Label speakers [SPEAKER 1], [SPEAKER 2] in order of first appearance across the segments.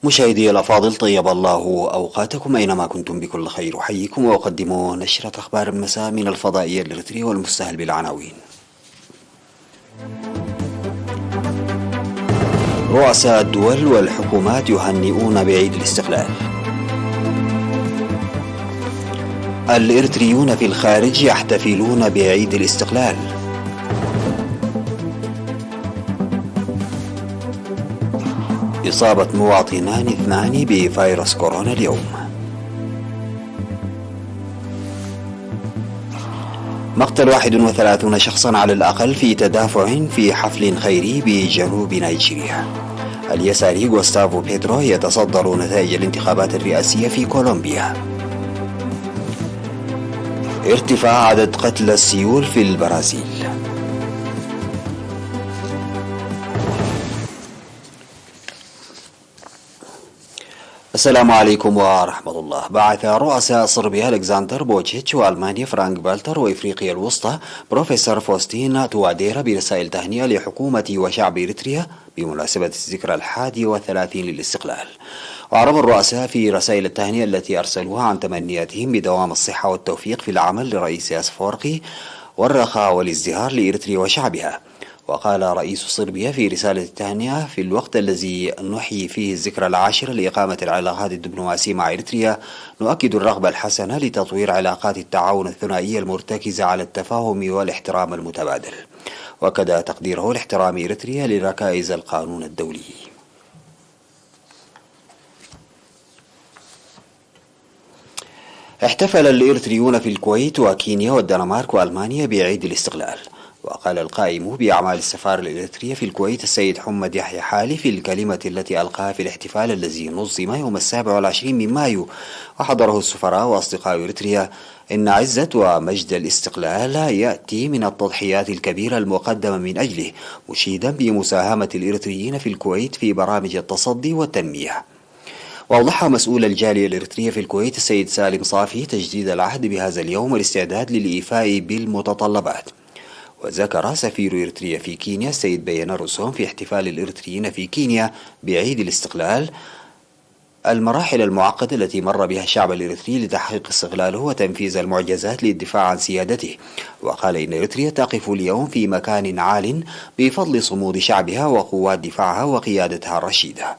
[SPEAKER 1] مشاهدي الأفاضل، طيب الله أوقاتكم أينما كنتم بكل خير. أحييكم وأقدم نشرة أخبار المساء من الفضائية الإريترية والمستهل بالعناوين. رؤساء الدول والحكومات يهنئون بعيد الاستقلال. الإريتريون في الخارج يحتفلون بعيد الاستقلال. إصابة مواطنان 2 بفيروس كورونا اليوم. مقتل 31 شخصا على الأقل في تدافع في حفل خيري بجنوب نيجيريا. اليساري غوستافو بيترو يتصدر نتائج الانتخابات الرئاسية في كولومبيا. ارتفاع عدد قتلى السيول في البرازيل. السلام عليكم ورحمة الله. بعث رؤساء صربيا ألكسندر بوتشيتش وألمانيا فرانك فالتر وإفريقيا الوسطى بروفيسور فوستين تواديرا برسائل تهنئة لحكومة وشعب إريتريا بمناسبة الذكرى 31 للاستقلال. وأعرب الرؤساء في رسائل التهنئة التي أرسلوها عن تمنياتهم بدوام الصحة والتوفيق في العمل لرئيس أفورقي والرخاء والازدهار لإريتريا وشعبها. وقال رئيس صربيا في رسالة التهنئة: في الوقت الذي نحيي فيه الذكرى 10 لإقامة العلاقات الدبلوماسية مع إريتريا، نؤكد الرغبة الحسنة لتطوير علاقات التعاون الثنائية المرتكزة على التفاهم والاحترام المتبادل. وأكد تقديره لاحترام إريتريا لركائز القانون الدولي. احتفل الإريتريون في الكويت وكينيا والدنمارك وألمانيا بعيد الاستقلال. وقال القائم بأعمال السفارة الإريترية في الكويت السيد حمد يحيى حالي في الكلمة التي ألقاها في الاحتفال الذي نظم يوم 27 من مايو وحضره السفراء وأصدقاء إريتريا: إن عزة ومجد الاستقلال يأتي من التضحيات الكبيرة المقدمة من أجله، مشيدا بمساهمة الإريتريين في الكويت في برامج التصدي والتنمية. وأوضح مسؤول الجالية الإريترية في الكويت السيد سالم صافي تجديد العهد بهذا اليوم والاستعداد للإيفاء بالمتطلبات. وذكر سفير إريتريا في كينيا السيد بيانا روسوم في احتفال الإريتريين في كينيا بعيد الاستقلال المراحل المعقدة التي مر بها الشعب الإريتري لتحقيق استقلاله وتنفيذ المعجزات للدفاع عن سيادته. وقال إن إريتريا تقف اليوم في مكان عال بفضل صمود شعبها وقوات دفاعها وقيادتها الرشيدة.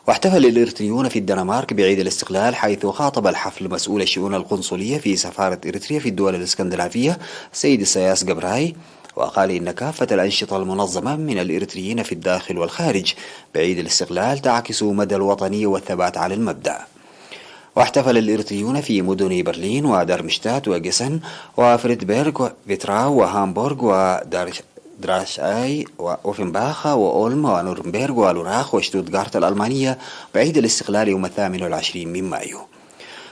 [SPEAKER 1] واحتفل الإريتريون في الدنمارك بعيد الاستقلال، حيث خاطب الحفل مسؤول الشؤون القنصلية في سفارة إريتريا في الدول الإسكندنافية السيد إسياس جبراي. وقال إن كافة الأنشطة المنظمة من الإريتريين في الداخل والخارج بعيد الاستقلال تعكس مدى الوطنية والثبات على المبدأ. واحتفل الإريتريون في مدن برلين ودارمشتات وجسن وفريدبرغ وفيتراو وهامبورغ دراشاي وأوفنباخ وأولم ونورنبرغ ولوراخ وشتوتغارت الألمانية بعيد الاستقلال يوم 28 من مايو.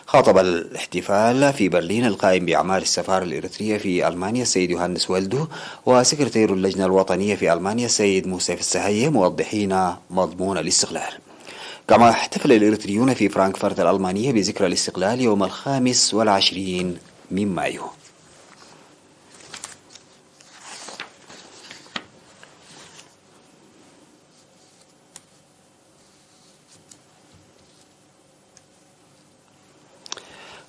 [SPEAKER 1] خاطب الاحتفال في برلين القائم بأعمال السفارة الإريترية في ألمانيا السيد يوهانس ويلدو وسكرتير اللجنة الوطنية في ألمانيا السيد موسى السهية موضحين مضمون الاستقلال. كما احتفل الإريتريون في فرانكفورت الألمانية بذكرى الاستقلال يوم 25 من مايو.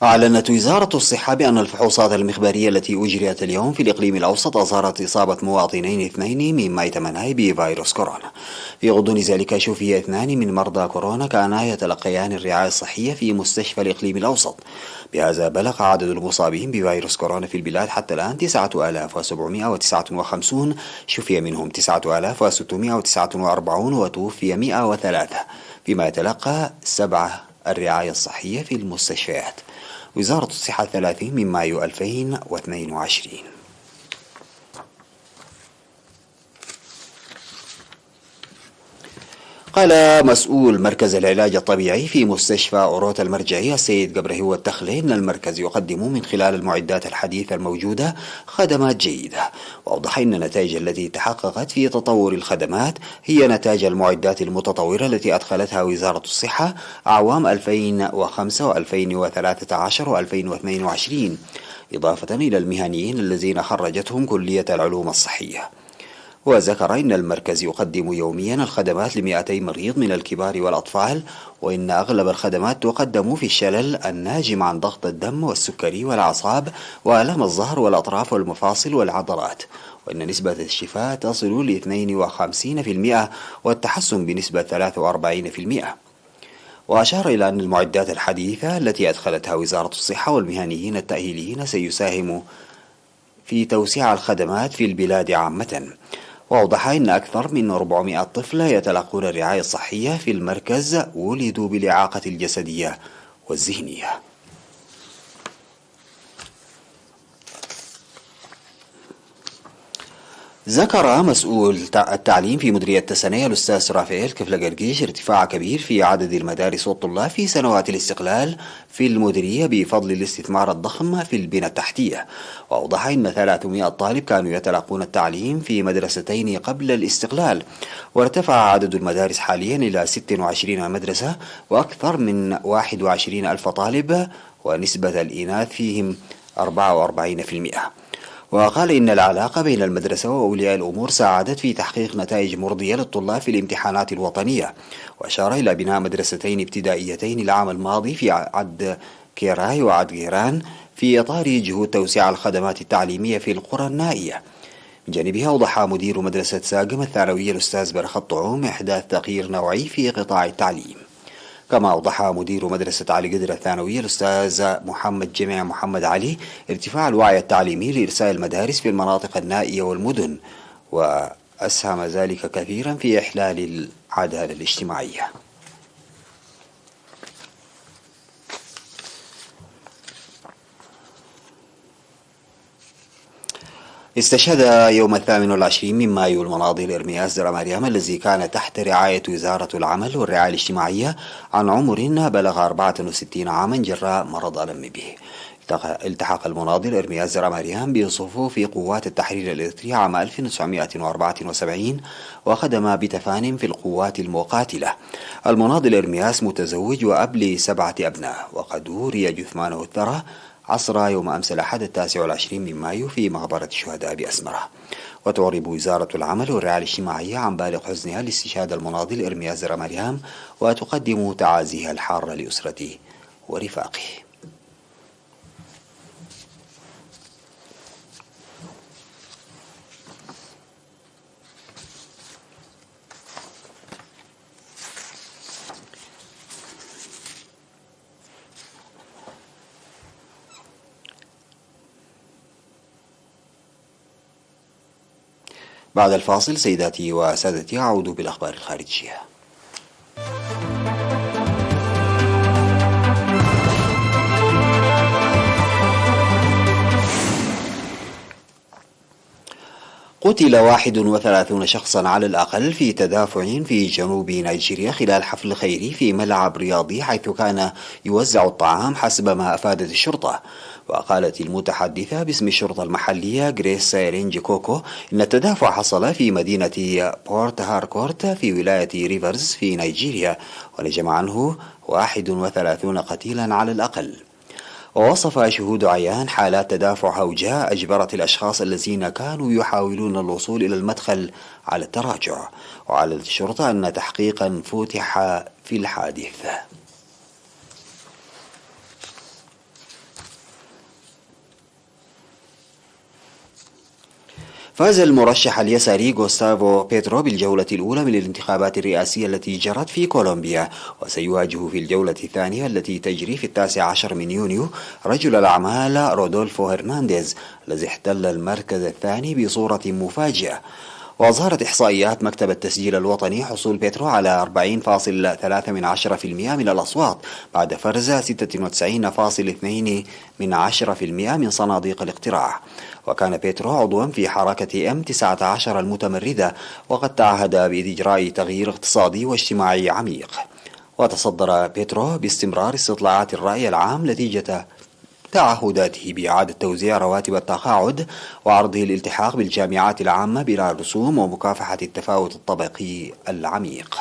[SPEAKER 1] أعلنت وزارة الصحة بأن الفحوصات المخبرية التي أجريت اليوم في الإقليم الأوسط أظهرت إصابة مواطنين 2 مما يتمنى بفيروس كورونا. في غضون ذلك شفي 2 من مرضى كورونا كانا يتلقيان الرعاية الصحية في مستشفى الإقليم الأوسط. بهذا بلغ عدد المصابين بفيروس كورونا في البلاد حتى الآن 9759، شفي منهم 9649 وتوفي 103، فيما يتلقى 7 الرعاية الصحية في المستشفيات. وزارة الصحة 30 من مايو 2022. قال مسؤول مركز العلاج الطبيعي في مستشفى أوروت المرجعية السيد جبرهو التخلي إن المركز يقدم من خلال المعدات الحديثة الموجودة خدمات جيدة. وأوضح أن النتائج التي تحققت في تطور الخدمات هي نتاج المعدات المتطورة التي أدخلتها وزارة الصحة أعوام 2005 و2013 و2022، إضافة إلى المهنيين الذين خرجتهم كلية العلوم الصحية. وذكر إن المركز يقدم يوميا الخدمات ل200 مريض من الكبار والأطفال، وإن أغلب الخدمات تقدم في الشلل الناجم عن ضغط الدم والسكري والأعصاب وآلام الظهر والأطراف والمفاصل والعضلات، وإن نسبة الشفاء تصل ل 52% والتحسن بنسبة 43%. وأشار إلى أن المعدات الحديثة التي أدخلتها وزارة الصحة والمهنيين التأهيليين سيساهم في توسيع الخدمات في البلاد عامة. وأوضح أن أكثر من 400 طفل يتلقون الرعاية الصحية في المركز ولدوا بالإعاقة الجسدية والذهنية. ذكر مسؤول التعليم في مديرية تسنية الأستاذ رافائيل كفلقرقيش ارتفاع كبير في عدد المدارس والطلاب في سنوات الاستقلال في المديرية بفضل الاستثمار الضخم في البنى التحتية. وأوضح أن 300 طالب كانوا يتلقون التعليم في مدرستين قبل الاستقلال، وارتفع عدد المدارس حاليا إلى 26 مدرسة وأكثر من 21 ألف طالب، ونسبة الإناث فيهم 44%. وقال إن العلاقة بين المدرسة وأولياء الأمور ساعدت في تحقيق نتائج مرضية للطلاب في الامتحانات الوطنية، وأشار إلى بناء مدرستين ابتدائيتين العام الماضي في عد كيراي وعد جيران في إطار جهود توسيع الخدمات التعليمية في القرى النائية. من جانبها أوضح مدير مدرسة ساقم الثانوية الأستاذ برخ الطعوم إحداث تغيير نوعي في قطاع التعليم. كما أوضح مدير مدرسة علي قدر الثانوية الأستاذ محمد جميع محمد علي ارتفاع الوعي التعليمي لإرساء المدارس في المناطق النائية والمدن، وأسهم ذلك كثيرا في إحلال العدالة الاجتماعية. استشهد يوم 28 من مايو المناضل إرمياس دراماريام الذي كان تحت رعاية وزارة العمل والرعاية الاجتماعية عن عمر بلغ 64 عاما جراء مرض ألم به. التحق المناضل إرمياس دراماريام بصفوف قوات التحرير الإريترية عام 1974 وخدم بتفان في القوات المقاتلة. المناضل إرمياس متزوج وأب ل7 أبناء، وقد وري جثمانه الثرى عصر يوم أمس الأحد 29 من مايو في مقبرة الشهداء بأسمرة. وتعرب وزارة العمل والرعاية الاجتماعية عن بالغ حزنها لاستشهاد المناضل إرمياس دراماريام، وتقدم تعازيها الحارة لأسرته ورفاقه. بعد الفاصل سيداتي وسادتي أعود بالأخبار الخارجية. قتل 31 شخصا على الأقل في تدافع في جنوب نيجيريا خلال حفل خيري في ملعب رياضي حيث كان يوزع الطعام حسب ما أفادت الشرطة. وقالت المتحدثة باسم الشرطة المحلية غريس رينجي كوكو إن التدافع حصل في مدينة بورت هاركورت في ولاية ريفرز في نيجيريا، ونجم عنه 31 قتيلا على الأقل. ووصف شهود عيان حالات تدافع هوجاء أجبرت الأشخاص الذين كانوا يحاولون الوصول إلى المدخل على التراجع. وأعلنت الشرطة أن تحقيقا فتح في الحادث. فاز المرشح اليساري غوستافو بيترو بالجولة الأولى من الانتخابات الرئاسية التي جرت في كولومبيا، وسيواجه في الجولة الثانية التي تجري في 19 من يونيو رجل الأعمال رودولفو هرنانديز الذي احتل المركز الثاني بصورة مفاجئة. وأظهرت إحصائيات مكتب التسجيل الوطني حصول بيترو على 40.3% من الأصوات بعد فرز 96.2% من صناديق الاقتراع. وكان بيترو عضوا في حركة M19 المتمردة، وقد تعهد بإجراء تغيير اقتصادي واجتماعي عميق. وتصدر بيترو باستمرار استطلاعات الرأي العام نتيجة تعهداته بإعادة توزيع رواتب التقاعد وعرضه الالتحاق بالجامعات العامة بلا رسوم ومكافحة التفاوت الطبقي العميق.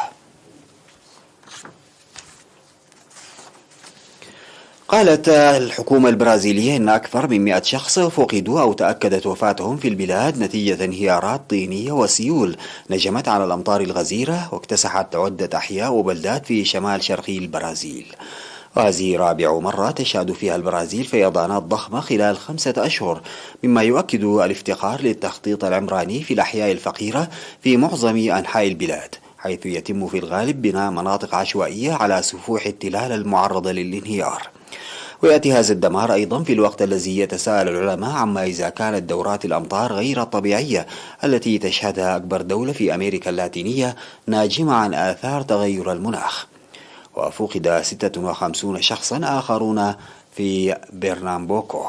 [SPEAKER 1] قالت الحكومة البرازيلية أن أكثر من 100 شخص فقدوا أو تأكدت وفاتهم في البلاد نتيجة انهيارات طينية وسيول نجمت على الأمطار الغزيرة واكتسحت عدة أحياء وبلدات في شمال شرقي البرازيل. وهذه رابع مرة تشهد فيها البرازيل فيضانات ضخمة خلال 5 أشهر، مما يؤكد الافتقار للتخطيط العمراني في الأحياء الفقيرة في معظم أنحاء البلاد، حيث يتم في الغالب بناء مناطق عشوائية على سفوح التلال المعرضة للانهيار. ويأتي هذا الدمار أيضا في الوقت الذي يتساءل العلماء عما إذا كانت دورات الأمطار غير الطبيعية التي تشهدها أكبر دولة في أمريكا اللاتينية ناجمة عن آثار تغير المناخ. وفقد 56 شخصا آخرون في برنامبوكو.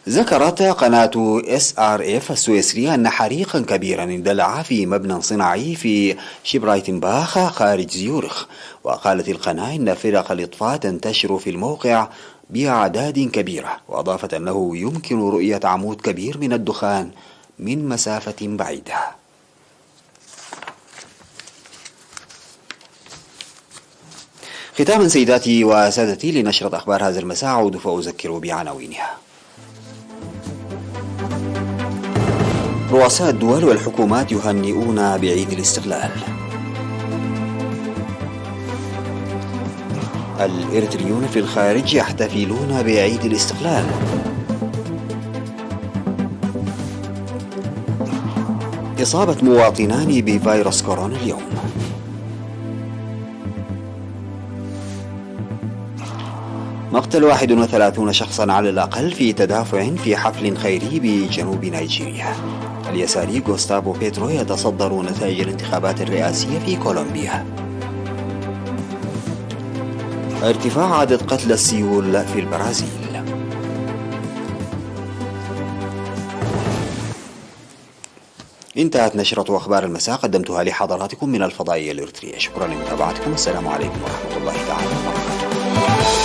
[SPEAKER 1] ذكرت قناة SRF السويسرية أن حريقا كبيرا اندلع في مبنى صناعي في شبرايتنباخ خارج زيورخ. وقالت القناة إن فرق الإطفاء تنتشر في الموقع بأعداد كبيرة، وأضافت أنه يمكن رؤية عمود كبير من الدخان من مسافة بعيدة. ختاما سيداتي وسادتي لنشرة أخبار هذا المساء أعود فأذكر بعناوينها. رؤساء الدول والحكومات يهنئون بعيد الاستقلال. الإريتريون في الخارج يحتفلون بعيد الاستقلال. إصابة مواطنان بفيروس كورونا اليوم. مقتل 31 شخصا على الأقل في تدافع في حفل خيري بجنوب نيجيريا. اليساري غوستافو بيترو يتصدر نتائج الانتخابات الرئاسية في كولومبيا. ارتفاع عدد قتلى السيول في البرازيل. انتهت نشرة أخبار المساء قدمتها لحضراتكم من الفضائية الإريترية. شكرا لمتابعتكم. السلام عليكم ورحمة الله تعالى وبركاته.